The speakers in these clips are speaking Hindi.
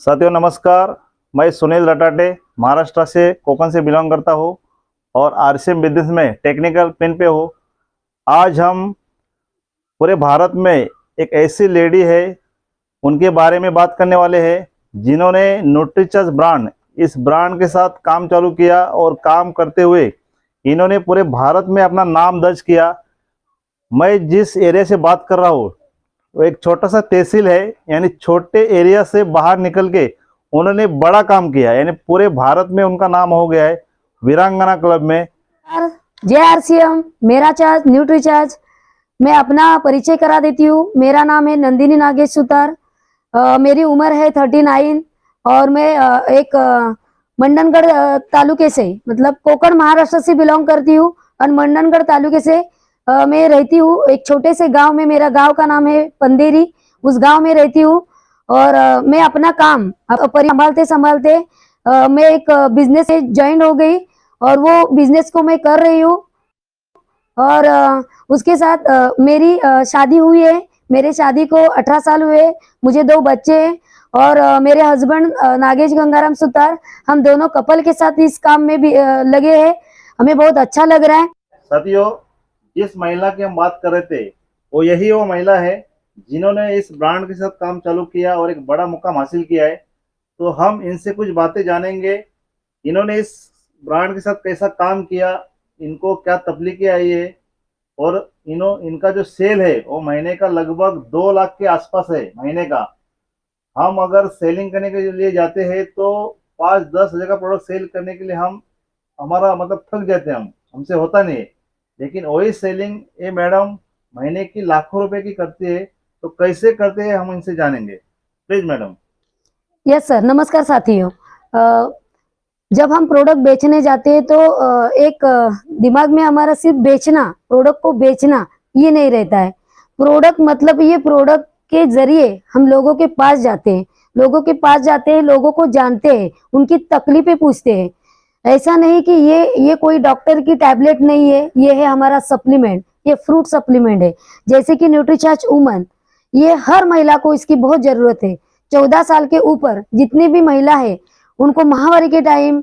साथियों नमस्कार। मैं सुनील रटाटे महाराष्ट्र से कोकण से बिलोंग करता हूँ और आरसीएम बिजनेस में टेक्निकल पिन पे हूँ। आज हम पूरे भारत में एक ऐसी लेडी है उनके बारे में बात करने वाले हैं जिन्होंने न्यूट्रीचर्स ब्रांड इस ब्रांड के साथ काम चालू किया और काम करते हुए इन्होंने पूरे भारत में अपना नाम दर्ज किया। मैं जिस एरिया से बात कर रहा हूँ वो एक छोटा सा तहसील है, यानी छोटे एरिया से बाहर निकल के उन्होंने बड़ा काम किया, यानी पूरे भारत में उनका नाम हो गया है वीरांगना क्लब में। जय आरसीएम, मेरा चार्ज न्यूट्री चार्ज। मैं अपना परिचय करा देती हूँ। मेरा नाम है नंदिनी नागेश सुतार। मेरी उम्र है 39 और मैं एक मंडनगढ़ तालुके से मतलब कोकण महाराष्ट्र से बिलोंग करती हूँ और मंडनगढ़ तालुके से मैं रहती हूँ। एक छोटे से गांव में, मेरा गांव का नाम है पंदेरी, उस गांव में रहती हूँ। और मैं अपना काम संभालते संभालते मैं एक बिजनेस से ज्वाइन हो गई और वो बिजनेस को मैं कर रही हूँ। और उसके साथ मेरी शादी हुई है। मेरे शादी को 18 साल हुए। मुझे 2 बच्चे हैं और मेरे हस्बैंड नागेश गंगाराम सुतार, हम दोनों कपल के साथ इस काम में भी लगे हैं। हमें बहुत अच्छा लग रहा है। साथियों, जिस महिला की हम बात कर रहे थे वो महिला है जिन्होंने इस ब्रांड के साथ काम चालू किया और एक बड़ा मुकाम हासिल किया है। तो हम इनसे कुछ बातें जानेंगे। इन्होंने इस ब्रांड के साथ कैसा काम किया, इनको क्या तकलीफें आई है और इनका जो सेल है वो महीने का लगभग 2 लाख के आसपास है महीने का। हम अगर सेलिंग करने के लिए जाते हैं तो 5-10 हज़ार का प्रोडक्ट सेल करने के लिए हमारा मतलब थक जाते हैं, हमसे होता नहीं है। लेकिन वही सेलिंग ये मैडम महीने की लाखों रुपए की करती है। तो कैसे करते हैं हम इनसे जानेंगे। Please madam. यस सर, नमस्कार साथियों। जब हम प्रोडक्ट बेचने जाते हैं तो एक दिमाग में हमारा सिर्फ बेचना, प्रोडक्ट को बेचना ये नहीं रहता है। प्रोडक्ट मतलब ये प्रोडक्ट के जरिए हम लोगों के पास जाते हैं, लोगों को जानते हैं, उनकी तकलीफें पूछते हैं। ऐसा नहीं कि ये कोई डॉक्टर की टैबलेट नहीं है, ये है हमारा सप्लीमेंट, ये फ्रूट सप्लीमेंट है। जैसे कि न्यूट्रीचार्ज वुमन, ये हर महिला को इसकी बहुत जरूरत है। 14 साल के ऊपर जितनी भी महिला है उनको महामारी के टाइम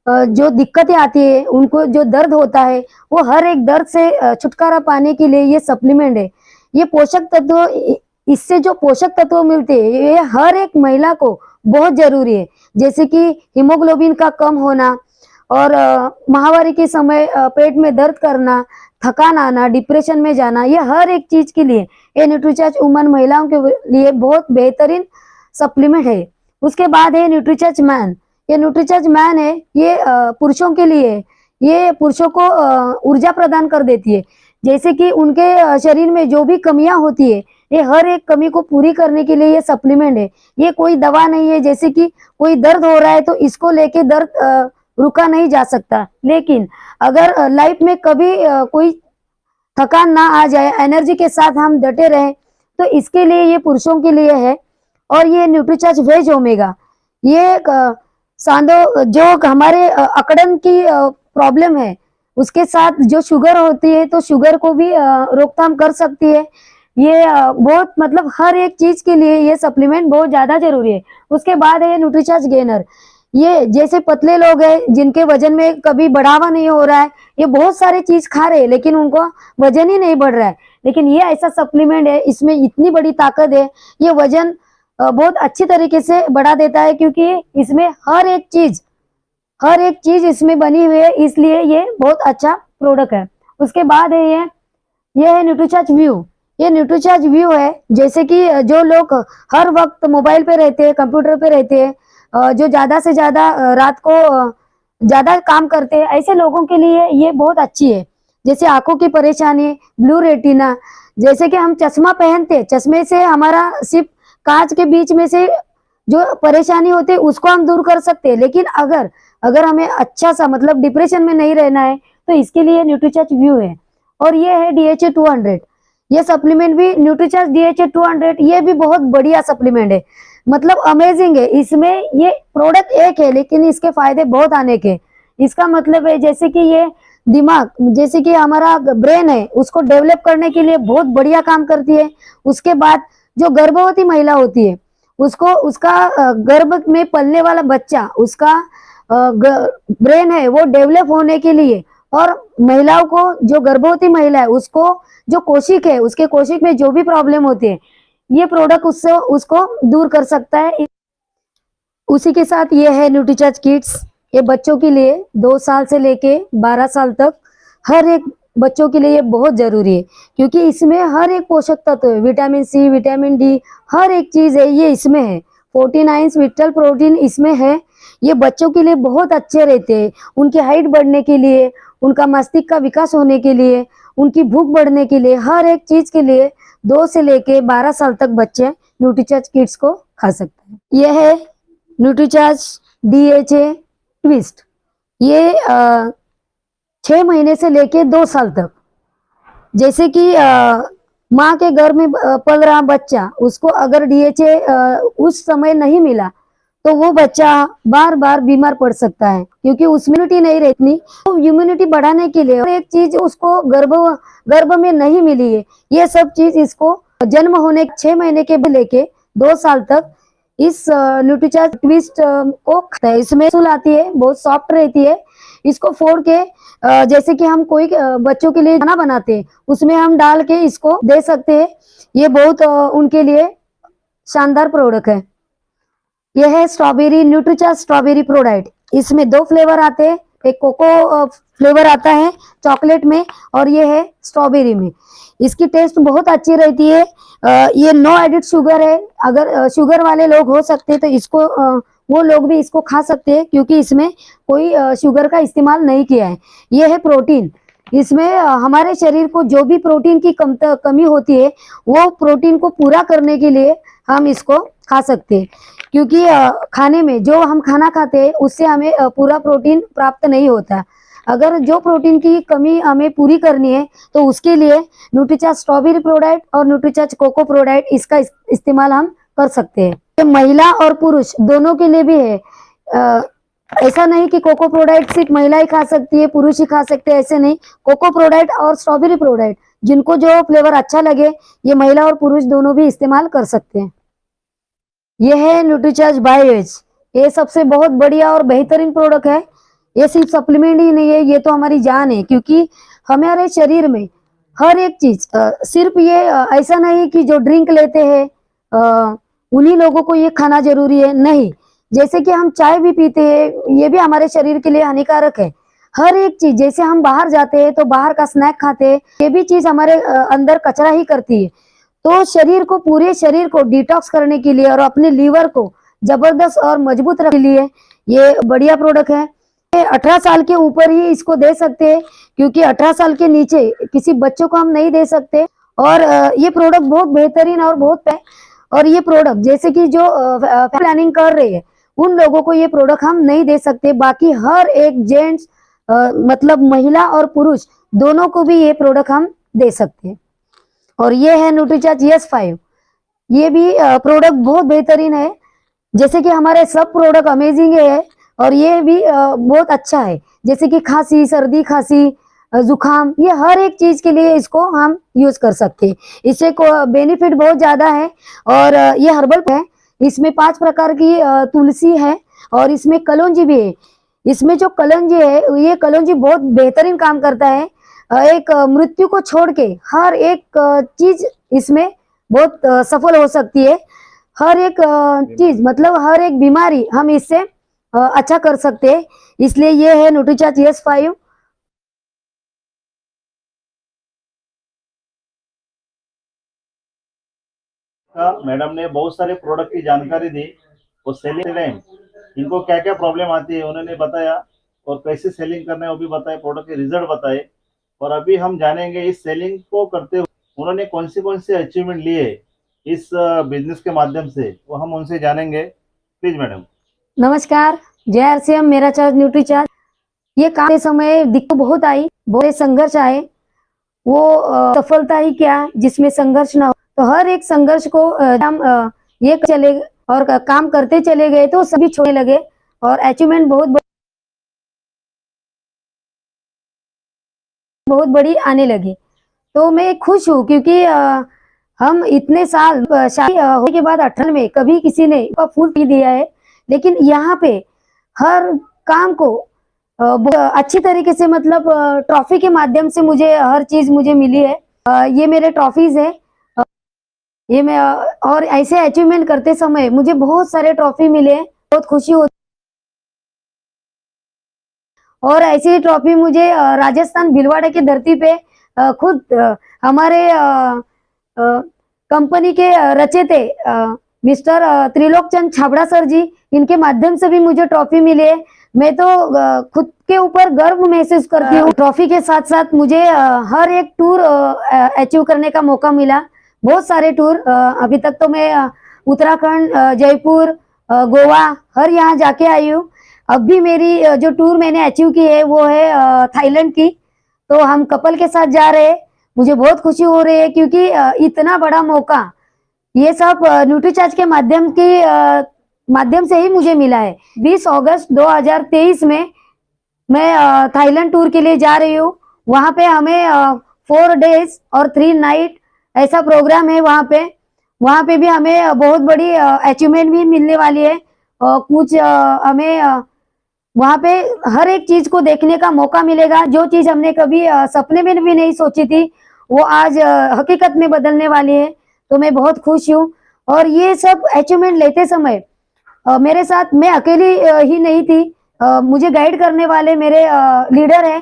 जो दिक्कतें आती है, उनको जो दर्द होता है, वो हर एक दर्द से छुटकारा पाने के लिए ये सप्लीमेंट है। ये पोषक तत्व, इससे जो पोषक तत्व मिलते हैं ये हर एक महिला को बहुत जरूरी है। जैसे कि हीमोग्लोबिन का कम होना और महामारी के समय पेट में दर्द करना, थकान आना, डिप्रेशन में जाना, ये हर एक चीज के लिए ये न्यूट्रीचार्ज वुमन महिलाओं के लिए बहुत बेहतरीन सप्लीमेंट है। उसके बाद है न्यूट्रीचार्ज मैन। ये न्यूट्रीचार्ज मैन है, ये पुरुषों के लिए, ये पुरुषों को ऊर्जा प्रदान कर देती है। जैसे कि उनके शरीर में जो भी कमियां होती है, ये हर एक कमी को पूरी करने के लिए ये सप्लीमेंट है। ये कोई दवा नहीं है। जैसे कि कोई दर्द हो रहा है तो इसको लेके दर्द रुका नहीं जा सकता। लेकिन अगर लाइफ में कभी कोई थकान ना आ जाए, एनर्जी के साथ हम डटे रहें, तो इसके लिए ये पुरुषों के लिए है। और ये न्यूट्रीचार्ज वेज ओमेगा, ये सांदो जो हमारे अकड़न की प्रॉब्लम है उसके साथ जो शुगर होती है तो शुगर को भी रोकथाम कर सकती है। ये बहुत मतलब हर एक चीज के लिए ये सप्लीमेंट बहुत ज्यादा जरूरी है। उसके बाद है न्यूट्रीचार्ज गेनर। ये जैसे पतले लोग हैं जिनके वजन में कभी बढ़ावा नहीं हो रहा है, ये बहुत सारे चीज खा रहे हैं लेकिन उनको वजन ही नहीं बढ़ रहा है, लेकिन ये ऐसा सप्लीमेंट है, इसमें इतनी बड़ी ताकत है, ये वजन बहुत अच्छी तरीके से बढ़ा देता है क्योंकि इसमें हर एक चीज इसमें बनी हुई है, इसलिए ये बहुत अच्छा प्रोडक्ट है। उसके बाद है ये है न्यूट्रीचार्ज व्यू। ये न्यूट्रीचार्ज व्यू है, जैसे कि जो लोग हर वक्त मोबाइल पे रहते हैं, कंप्यूटर पे रहते हैं, जो ज्यादा से ज्यादा रात को ज्यादा काम करते हैं, ऐसे लोगों के लिए ये बहुत अच्छी है। जैसे आंखों की परेशानी, ब्लू रेटिना, जैसे कि हम चश्मा पहनते हैं, चश्मे से हमारा सिर्फ कांच के बीच में से जो परेशानी होती है उसको हम दूर कर सकते हैं। लेकिन अगर हमें अच्छा सा मतलब डिप्रेशन में नहीं रहना है तो इसके लिए न्यूट्रीचार्ज व्यू है। और ये है DHA 200। ये सप्लीमेंट भी न्यूट्रीचार्ज DHA 200, ये भी बहुत बढ़िया सप्लीमेंट है, मतलब अमेजिंग है। इसमें ये प्रोडक्ट एक है लेकिन इसके फायदे बहुत आने के। इसका मतलब है जैसे कि ये दिमाग, जैसे कि हमारा ब्रेन है, उसको डेवलप करने के लिए बहुत बढ़िया काम करती है। उसके बाद जो गर्भवती महिला होती है उसको उसका गर्भ में पलने वाला बच्चा, उसका ब्रेन है वो डेवलप होने के लिए, और महिलाओं को, जो गर्भवती महिला है उसको जो कोशिक है, उसके कोशिक में जो भी प्रॉब्लम होती है, ये प्रोडक्ट उससे उसको दूर कर सकता है। उसी के साथ ये है न्यूट्रीचार्ज किड्स। ये बच्चों के लिए 2 साल से लेके 12 साल तक हर एक बच्चों के लिए ये बहुत जरूरी है, क्योंकि इसमें हर एक पोषक तत्व है, विटामिन सी, विटामिन डी, हर एक चीज है ये इसमें है। 49 विटल प्रोटीन इसमें है। ये बच्चों के लिए बहुत अच्छे रहते हैं, उनकी हाइट बढ़ने के लिए, उनका मस्तिष्क का विकास होने के लिए, उनकी भूख बढ़ने के लिए, हर एक चीज के लिए 2 से लेके 12 साल तक बच्चे न्यूट्रीचार्ज किड्स को खा सकते हैं। यह है न्यूट्रीचार्ज DHA ट्विस्ट। ये 6 महीने से लेके 2 साल तक, जैसे कि माँ के गर्भ में पल रहा बच्चा, उसको अगर DHA उस समय नहीं मिला तो वो बच्चा बार बार बीमार पड़ सकता है, क्योंकि उसमें इम्यूनिटी नहीं रहती। तो इम्यूनिटी बढ़ाने के लिए और एक चीज उसको गर्भ में नहीं मिली है, ये सब चीज इसको जन्म होने 6 महीने के लेके 2 साल तक इस न्यूट्रीचार्ज ट्विस्ट को खाता है। इसमें कैप्सूल आती है, बहुत सॉफ्ट रहती है। इसको फोड़ के जैसे कि हम कोई बच्चों के लिए खाना बनाते हैं, उसमें हम डाल के इसको दे सकते हैं। ये बहुत उनके लिए शानदार प्रोडक्ट है। यह है स्ट्रॉबेरी न्यूट्रीचार्ज स्ट्रॉबेरी प्रोडक्ट। इसमें 2 फ्लेवर आते हैं, एक कोको फ्लेवर आता है चॉकलेट में, और ये है स्ट्रॉबेरी में। इसकी टेस्ट बहुत अच्छी रहती है। ये नो एडिड शुगर है। अगर शुगर वाले लोग हो सकते हैं तो इसको वो लोग भी इसको खा सकते हैं, क्योंकि इसमें कोई शुगर का इस्तेमाल नहीं किया है। ये है प्रोटीन। इसमें हमारे शरीर को जो भी प्रोटीन की कमी होती है, वो प्रोटीन को पूरा करने के लिए हम इसको खा सकते हैं, क्योंकि खाने में जो हम खाना खाते हैं उससे हमें पूरा प्रोटीन प्राप्त नहीं होता। अगर जो प्रोटीन की कमी हमें पूरी करनी है तो उसके लिए न्यूट्रीचार्ज स्ट्रॉबेरी प्रोडक्ट और न्यूट्रीचार्ज कोको प्रोडक्ट इसका इस्तेमाल हम कर सकते हैं। ये महिला और पुरुष दोनों के लिए भी है। ऐसा नहीं कि कोको प्रोडक्ट सिर्फ महिला ही खा सकती है, पुरुष ही खा सकते हैं, ऐसे नहीं। कोको प्रोडक्ट और स्ट्रॉबेरी प्रोडक्ट, जिनको जो फ्लेवर अच्छा लगे, ये महिला और पुरुष दोनों भी इस्तेमाल कर सकते हैं। यह है न्यूट्रीचार्ज बायोएज। ये सबसे बहुत बढ़िया और बेहतरीन प्रोडक्ट है। ये सिर्फ सप्लीमेंट ही नहीं है, ये तो हमारी जान है, क्योंकि हमारे शरीर में हर एक चीज, सिर्फ ये ऐसा नहीं कि जो ड्रिंक लेते हैं उन्हीं लोगों को ये खाना जरूरी है, नहीं। जैसे कि हम चाय भी पीते हैं, ये भी हमारे शरीर के लिए हानिकारक है। हर एक चीज, जैसे हम बाहर जाते हैं तो बाहर का स्नैक खाते हैं, ये भी चीज हमारे अंदर कचरा ही करती है। तो शरीर को, पूरे शरीर को डिटॉक्स करने के लिए और अपने लीवर को जबरदस्त और मजबूत रखने के लिए ये बढ़िया प्रोडक्ट है। 18 साल के ऊपर ही इसको दे सकते हैं, क्योंकि 18 साल के नीचे किसी बच्चों को हम नहीं दे सकते। और ये प्रोडक्ट बहुत बेहतरीन और बहुत है। और ये प्रोडक्ट जैसे कि जो प्लानिंग कर रहे हैं उन लोगों को ये प्रोडक्ट हम नहीं दे सकते, बाकी हर एक जेंट्स मतलब महिला और पुरुष दोनों को भी ये प्रोडक्ट हम दे सकते हैं। और ये है न्यूट्रीचार्ज S5। ये भी प्रोडक्ट बहुत बेहतरीन है। जैसे कि हमारे सब प्रोडक्ट अमेजिंग है, और ये भी बहुत अच्छा है। जैसे कि खांसी, सर्दी, खांसी, जुकाम, ये हर एक चीज के लिए इसको हम यूज कर सकते हैं। इससे बेनिफिट बहुत ज्यादा है। और ये हर्बल है। इसमें 5 प्रकार की तुलसी है, और इसमें कलौंजी भी है। इसमें जो कलौंजी है, ये कलौंजी बहुत बेहतरीन काम करता है। एक मृत्यु को छोड़ के हर एक चीज इसमें बहुत सफल हो सकती है। हर एक चीज, मतलब हर एक बीमारी हम इससे अच्छा कर सकते हैं। इसलिए ये है न्यूट्रीचार्ज S5। मैडम ने बहुत सारे प्रोडक्ट की जानकारी दी, और सेलिंग टाइम इनको क्या क्या प्रॉब्लम आती है उन्होंने बताया, और कैसे सेलिंग करना है वो भी बताए, प्रोडक्ट के रिजल्ट बताए। और अभी हम जानेंगे इस सेलिंग को करते हुए उन्होंने कौन से अचीवमेंट लिए इस बिजनेस के माध्यम से, वो हम उनसे जानेंगे। Please madam. नमस्कार, जय RCM मेरा चार्ज न्यूट्रीचार्ज। ये काम के समय दिक्कत बहुत आई, बहुत संघर्ष आए। वो सफलता ही क्या जिसमें संघर्ष ना हो। तो हर एक संघर्ष को हम ये चले और काम करते चले गए तो सभी छोड़ने लगे, और अचीवमेंट बहुत बड़ी आने लगी। तो मैं खुश हूँ, क्योंकि हम इतने साल शादी होने के बाद 18 में कभी किसी ने फूल नहीं दिया है, लेकिन यहाँ पे हर काम को अच्छी तरीके से मतलब ट्रॉफी के माध्यम से मुझे हर चीज मुझे मिली है। ये मेरे ट्रॉफीज है। ये मैं और ऐसे अचीवमेंट करते समय मुझे बहुत सारे ट्रॉफी मिले, बहुत खुशी होती। और ऐसी ट्रॉफी मुझे राजस्थान भीलवाड़ा की धरती पे खुद हमारे कंपनी के रचेते मिस्टर त्रिलोक चंद छाबड़ा सर जी, इनके माध्यम से भी मुझे ट्रॉफी मिली है। मैं तो खुद के ऊपर गर्व महसूस करती हूँ। ट्रॉफी के साथ साथ मुझे हर एक टूर अचीव करने का मौका मिला, बहुत सारे टूर। अभी तक तो मैं उत्तराखंड, जयपुर, गोवा हर यहाँ जाके आई हूँ। अब भी मेरी जो टूर मैंने अचीव की है वो है थाईलैंड की। तो हम कपल के साथ जा रहे हैं, मुझे बहुत खुशी हो रही है क्योंकि इतना बड़ा मौका ये सब न्यूट्रीचार्ज के माध्यम से ही मुझे मिला है। 20 अगस्त 2023 में मैं थाईलैंड टूर के लिए जा रही हूँ। वहां पे हमें 4 डेज और 3 नाइट ऐसा प्रोग्राम है। वहां पे भी हमें बहुत बड़ी अचीवमेंट भी मिलने वाली है। और कुछ हमें वहां पे हर एक चीज को देखने का मौका मिलेगा। जो चीज हमने कभी सपने में भी नहीं सोची थी वो आज हकीकत में बदलने वाली है। तो मैं बहुत खुश हूँ। और ये सब अचीवमेंट लेते समय मेरे साथ मैं अकेली ही नहीं थी, मुझे गाइड करने वाले मेरे लीडर हैं।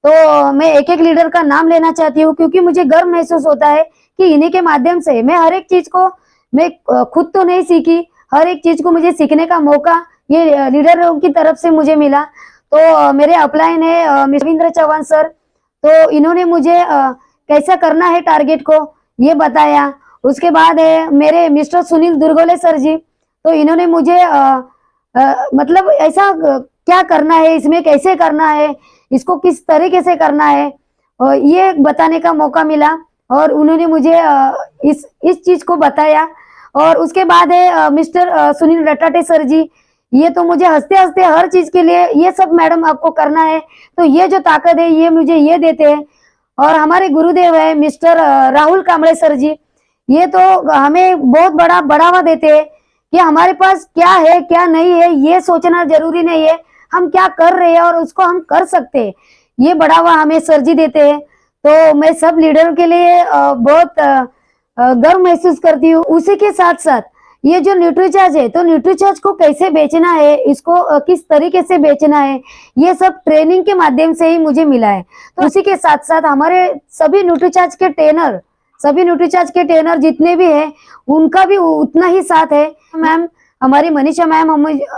तो मैं एक एक लीडर का नाम लेना चाहती हूँ क्योंकि मुझे गर्व महसूस होता है कि इन्हीं के माध्यम से मैं हर एक चीज को मैं खुद तो नहीं सीखी, हर एक चीज को मुझे सीखने का मौका ये लीडरों की तरफ से मुझे मिला। तो मेरे अपलाइन है मिस्टर रविंद्र चौहान सर। तो इन्होंने मुझे कैसा करना है टारगेट को ये बताया। उसके बाद है मेरे मिस्टर सुनील दुर्गोले सर जी। तो इन्होंने मुझे मतलब ऐसा क्या करना है, इसमें कैसे करना है, इसको किस तरीके से करना है, और ये बताने का मौका मिला। और उन्होंने मुझे इस चीज को बताया। और उसके बाद है मिस्टर सुनील रटाटे सर जी। ये तो मुझे हंसते हंसते हर चीज के लिए ये सब मैडम आपको करना है, तो ये जो ताकत है ये मुझे ये देते हैं। और हमारे गुरुदेव है मिस्टर राहुल कांबळे सर जी। ये तो हमें बहुत बड़ा बढ़ावा देते हैं कि हमारे पास क्या है क्या नहीं है ये सोचना जरूरी नहीं है, हम क्या कर रहे हैं और उसको हम कर सकते हैं, ये बढ़ावा हमें सर जी देते हैं। तो मैं सब लीडरों के लिए बहुत गर्व महसूस करती हूँ। उसी के साथ साथ ये जो न्यूट्रीचार्ज है, तो न्यूट्रीचार्ज को कैसे बेचना है, इसको किस तरीके से बेचना है, ये सब ट्रेनिंग के माध्यम से ही मुझे मिला है। तो उसी के साथ साथ हमारे सभी न्यूट्रीचार्ज के ट्रेनर जितने भी हैं उनका भी उतना ही साथ है। मैम हमारी मनीषा मैम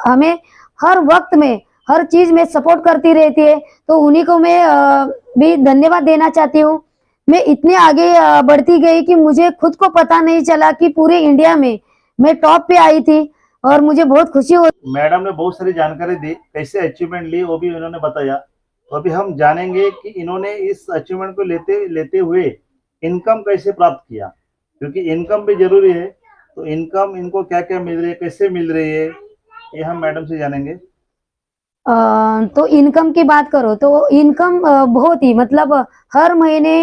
हमें हर वक्त में हर चीज में सपोर्ट करती रहती है। तो उन्हीं को मैं भी धन्यवाद देना चाहती हूँ। मैं इतने आगे बढ़ती गई कि मुझे खुद को पता नहीं चला कि पूरे इंडिया में मैं टॉप पे आई थी और मुझे बहुत खुशी हो। मैडम ने बहुत सारी जानकारी दी, कैसे अचीवमेंट ली वो भी इन्होंने बताया। तो अभी हम जानेंगे कि इन्होंने इस अचीवमेंट को लेते हुए इनकम कैसे प्राप्त किया, क्योंकि इनकम भी जरूरी है। तो इनकम इनको क्या क्या मिल रही है, कैसे मिल रही है, ये हम मैडम से जानेंगे। तो इनकम की बात करो तो इनकम बहुत ही मतलब हर महीने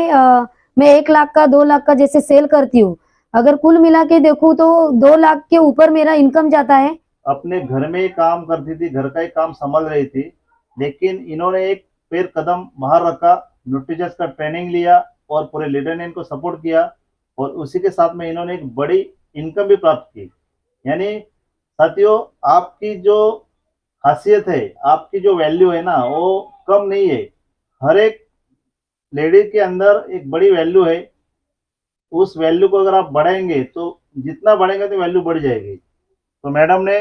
मैं 1 लाख का 2 लाख का जैसे सेल करती हूँ। अगर कुल मिला के देखूं तो 2 लाख के ऊपर मेरा इनकम जाता है। अपने घर में ही काम करती थी, घर का ही काम संभाल रही थी, लेकिन इन्होंने एक पैर कदम बाहर रखा, न्यूट्रीचार्ज का ट्रेनिंग लिया और पूरे लीडर ने इनको सपोर्ट किया। और उसी के साथ में इन्होंने एक बड़ी इनकम भी प्राप्त की। यानी साथियों, आपकी जो खासियत है, आपकी जो वैल्यू है ना, वो कम नहीं है। हर एक लेडी के अंदर एक बड़ी वैल्यू है। उस वैल्यू को अगर आप बढ़ाएंगे तो जितना बढ़ेंगे तो वैल्यू बढ़ जाएगी। तो मैडम ने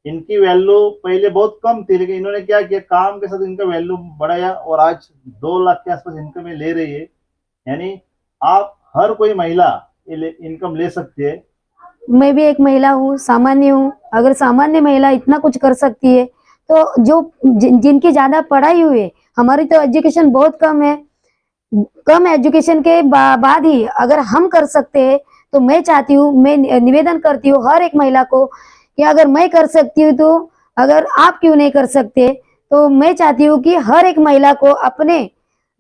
इनकी वैल्यू पहले बहुत कम थी, लेकिन इन्होंने क्या किया, काम के साथ इनका वैल्यू बढ़ाया और आज 2 लाख के आसपास इनकम ले रही है। यानी आप हर कोई महिला इनकम ले सकती है। मैं भी एक महिला हूँ, सामान्य हूँ। अगर सामान्य महिला इतना कुछ कर सकती है तो जो जिनकी ज्यादा पढ़ाई हुई है, हमारी तो एजुकेशन बहुत कम है, कम एजुकेशन के बाद ही अगर हम कर सकते हैं तो मैं चाहती हूँ, मैं निवेदन करती हूँ हर एक महिला को कि अगर मैं कर सकती हूँ तो अगर आप क्यों नहीं कर सकते। तो मैं चाहती हूँ कि हर एक महिला को अपने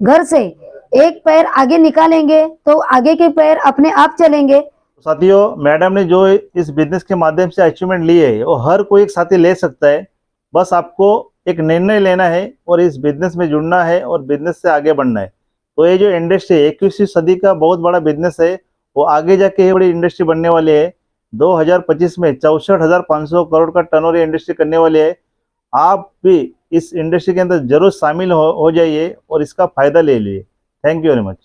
घर से एक पैर आगे निकालेंगे तो आगे के पैर अपने आप चलेंगे। साथियों, मैडम ने जो इस बिजनेस के माध्यम से अचीवमेंट ली है वो हर कोई एक साथी ले सकता है। बस आपको एक निर्णय लेना है और इस बिजनेस में जुड़ना है और बिजनेस से आगे बढ़ना है। तो ये जो इंडस्ट्री है 21वीं सदी का बहुत बड़ा बिजनेस है, वो आगे जाके ये बड़ी इंडस्ट्री बनने वाली है। 2025 में 64,500 करोड़ का टर्नओवर इंडस्ट्री करने वाली है। आप भी इस इंडस्ट्री के अंदर जरूर शामिल हो जाइए और इसका फायदा ले लीजिए। Thank you very much.